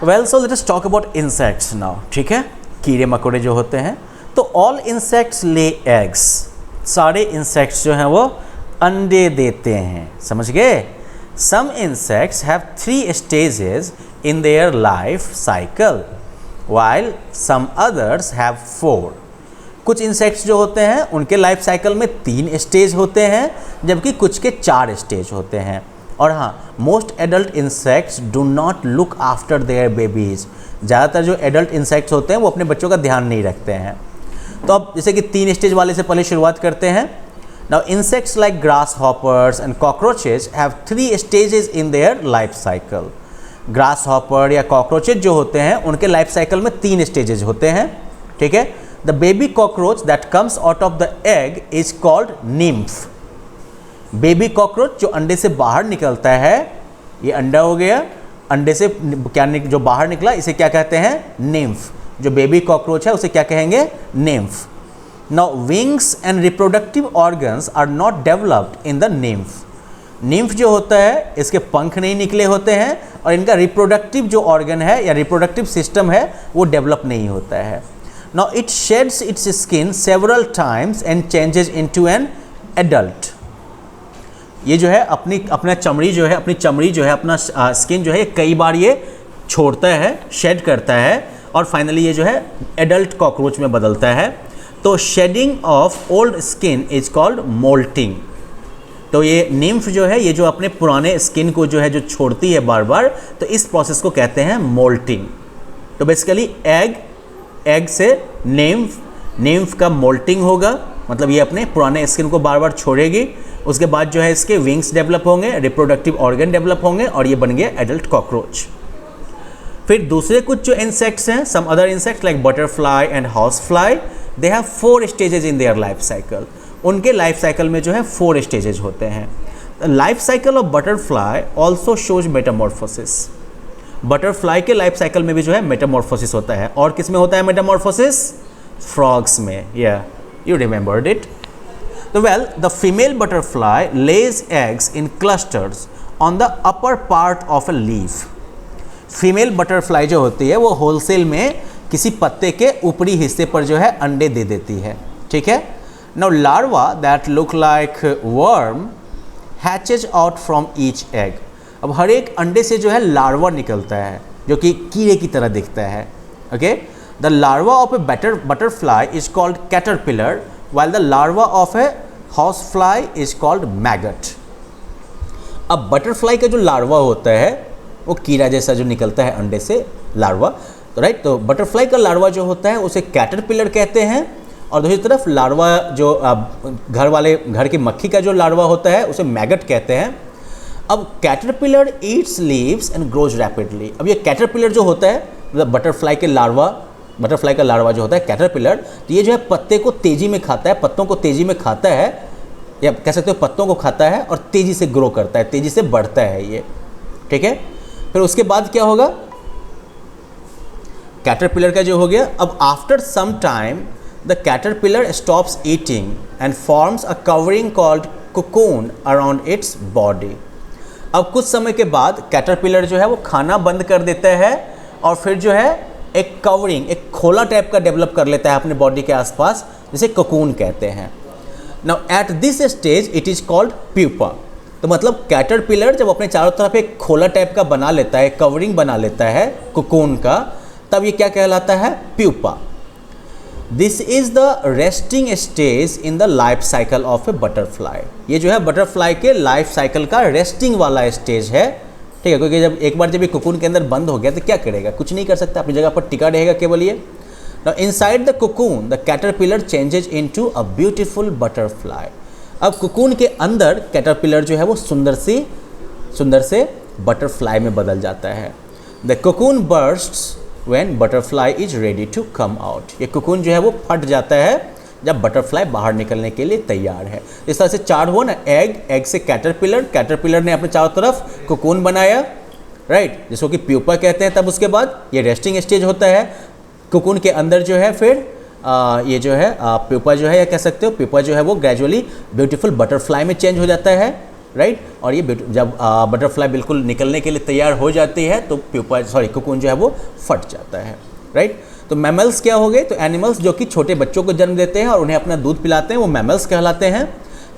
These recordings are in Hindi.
Well so let us talk about insects now, ठीक है। कीड़े मकोड़े जो होते हैं, तो ऑल इंसेक्ट्स ले एग्स, सारे इंसेक्ट्स जो हैं वो अंडे देते हैं, समझ गए। Some insects have 3 stages in their life cycle while some others have 4। कुछ इंसेक्ट्स जो होते हैं उनके लाइफ साइकिल में 3 स्टेज होते हैं, जबकि कुछ के 4 स्टेज होते हैं। और हाँ, most adult insects do not look after their babies. ज़्यादातर जो एडल्ट इंसेक्ट्स होते हैं वो अपने बच्चों का ध्यान नहीं रखते हैं। तो अब जैसे कि 3 स्टेज वाले से पहले शुरुआत करते हैं। Now insects like grass hoppers and cockroaches have 3 stages in their life cycle. Grass hopper या कॉकरोचेज जो होते हैं उनके लाइफ साइकिल में 3 स्टेजेस होते हैं, ठीक है। The baby cockroach that comes out of the egg is called nymph. Baby cockroach जो अंडे से बाहर निकलता है, ये अंडा हो गया, अंडे से क्या जो बाहर निकला इसे क्या कहते हैं, निम्फ। जो बेबी कॉकरोच है उसे क्या कहेंगे, nymph. Now wings and reproductive organs are not developed in the nymph. Nymph जो होता है इसके पंख नहीं निकले होते हैं और इनका रिप्रोडक्टिव जो ऑर्गन है या रिप्रोडक्टिव सिस्टम है वो डेवलप नहीं होता है। Now it shades it's skin several times and changes into an adult. ये जो है अपना चमड़ी जो है अपना स्किन जो है कई बार ये छोड़ता है, शेड करता है और फाइनली ये जो है एडल्ट कॉकरोच में बदलता है। तो shedding of old skin is called moulting. तो ये निम्फ जो है ये जो अपने पुराने स्किन को जो है जो छोड़ती है बार बार, तो इस प्रोसेस को कहते हैं मोल्टिंग। तो बेसिकली एग से निम्फ का मोल्टिंग होगा, मतलब ये अपने पुराने स्किन को बार बार छोड़ेगी। उसके बाद जो है इसके विंग्स डेवलप होंगे, रिप्रोडक्टिव ऑर्गन डेवलप होंगे और ये बन गया एडल्ट कॉकरोच। फिर दूसरे कुछ जो इंसेक्ट्स हैं, some other insects like butterfly and house fly, they have 4 stages in their life cycle. उनके लाइफ साइकिल में जो है 4 स्टेजेस होते हैं। Life cycle of butterfly also shows metamorphosis. Butterfly के लाइफ साइकिल में भी जो है मेटामॉर्फोसिस होता है। और किस में होता है मेटामॉर्फोसिस, फ्रॉग्स में। या यू रिमेंबर्ड इट। तो well, the female butterfly Lay's eggs in clusters on the upper part of a leaf. Female butterfly जो होती है वो होलसेल में किसी पत्ते के ऊपरी हिस्से पर जो है अंडे दे देती है, ठीक है। Now larva that look like worm hatches out from each egg. अब हर एक अंडे से जो है लार्वा निकलता है जो कि कीड़े की तरह दिखता है, okay. The larva of A butterfly is called caterpillar while the larva of a housefly is called maggot। अब बटरफ्लाई का जो लार्वा होता है वो कीड़ा जैसा जो निकलता है अंडे से, लार्वा, तो राइट। तो बटरफ्लाई का लार्वा जो होता है उसे कैटरपिलर कहते हैं और दूसरी तरफ लार्वा जो घर की मक्खी का जो लार्वा होता है उसे मैगट कहते हैं। अब caterpillar Yeats leaves and grows rapidly. अब ये कैटरपिलर जो होता है, मतलब बटरफ्लाई का लार्वा जो होता है कैटरपिलर, तो ये जो है पत्ते को तेज़ी में खाता है, पत्तों को तेज़ी में खाता है, या कह सकते हो पत्तों को खाता है और तेज़ी से ग्रो करता है, तेज़ी से बढ़ता है ये, ठीक है। फिर उसके बाद क्या होगा, कैटरपिलर का जो हो गया। अब after some time the caterpillar stops eating and forms a covering called cocoon around its body. अब कुछ समय के बाद कैटरपिलर जो है वो खाना बंद कर देता है और फिर जो है एक कवरिंग, एक खोला टाइप का डेवलप कर लेता है अपने बॉडी के आसपास, जिसे कोकून कहते हैं। Now at this stage it is called pupa. तो मतलब कैटरपिलर जब अपने चारों तरफ एक खोला टाइप का बना लेता है, कवरिंग बना लेता है कोकून का, तब ये क्या कहलाता है, pupa. This is the resting stage in the life cycle of A butterfly. ये जो है बटरफ्लाई के लाइफ साइकिल का रेस्टिंग वाला स्टेज है, ठीक है। क्योंकि जब एक बार जब ये कोकून के अंदर बंद हो गया तो क्या करेगा, कुछ नहीं कर सकता, अपनी जगह पर टिका रहेगा केवल ये। Now inside the cocoon the caterpillar changes into a beautiful butterfly. अब कोकून के अंदर कैटरपिलर जो है वो सुंदर से बटरफ्लाई में बदल जाता है। The cocoon bursts when butterfly is ready to come out. ये कोकून जो है वो फट जाता है जब बटरफ्लाई बाहर निकलने के लिए तैयार है। इस तरह से 4 हुआ ना, एग से कैटरपिलर ने अपने चारों तरफ कोकून बनाया, राइट, जिसको कि प्यूपा कहते हैं। तब उसके बाद ये रेस्टिंग स्टेज होता है कोकून के अंदर जो है। फिर ये जो है प्यूपा जो है, या कह सकते हो प्यूपा जो है वो ग्रेजुअली ब्यूटीफुल बटरफ्लाई में चेंज हो जाता है, राइट। और ये जब बटरफ्लाई बिल्कुल निकलने के लिए तैयार हो जाती है तो कोकून जो है वो फट जाता है, राइट। तो मैमल्स क्या हो गए? तो एनिमल्स जो कि छोटे बच्चों को जन्म देते हैं और उन्हें अपना दूध पिलाते हैं, वो मैमल्स कहलाते हैं।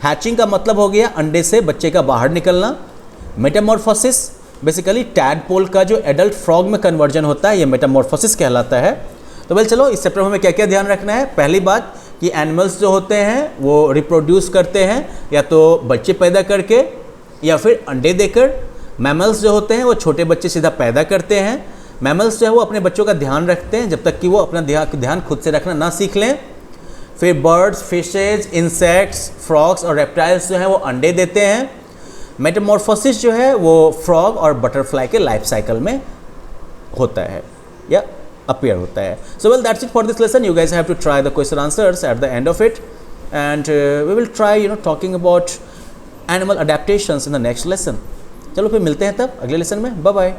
हैचिंग का मतलब हो गया अंडे से बच्चे का बाहर निकलना। मेटामॉर्फोसिस बेसिकली टैडपोल का जो एडल्ट फ्रॉग में कन्वर्जन होता है, ये मेटामॉर्फोसिस कहलाता है। तो वेल चलो, इस चैप्टर में हमें क्या क्या ध्यान रखना है? पहली बात कि एनिमल्स जो होते हैं वो रिप्रोड्यूस करते हैं या तो बच्चे पैदा करके या फिर अंडे देकर। मैमल्स जो होते हैं वो छोटे बच्चे सीधा पैदा करते हैं। मैमल्स जो है वो अपने बच्चों का ध्यान रखते हैं जब तक कि वो अपना ध्यान खुद से रखना ना सीख लें। फिर बर्ड्स, फिशेज, इंसेक्ट्स, फ्रॉग्स और रेप्टाइल्स जो हैं वो अंडे देते हैं। मेटामॉर्फोसिस जो है वो फ्रॉग और बटरफ्लाई के लाइफ साइकिल में होता है या अपीयर होता है। So well that's it for this lesson. You guys have to try the question answers at the end of it and we will try talking about animal adaptations in the next lesson. चलो फिर मिलते हैं तब अगले लेसन में। Bye bye.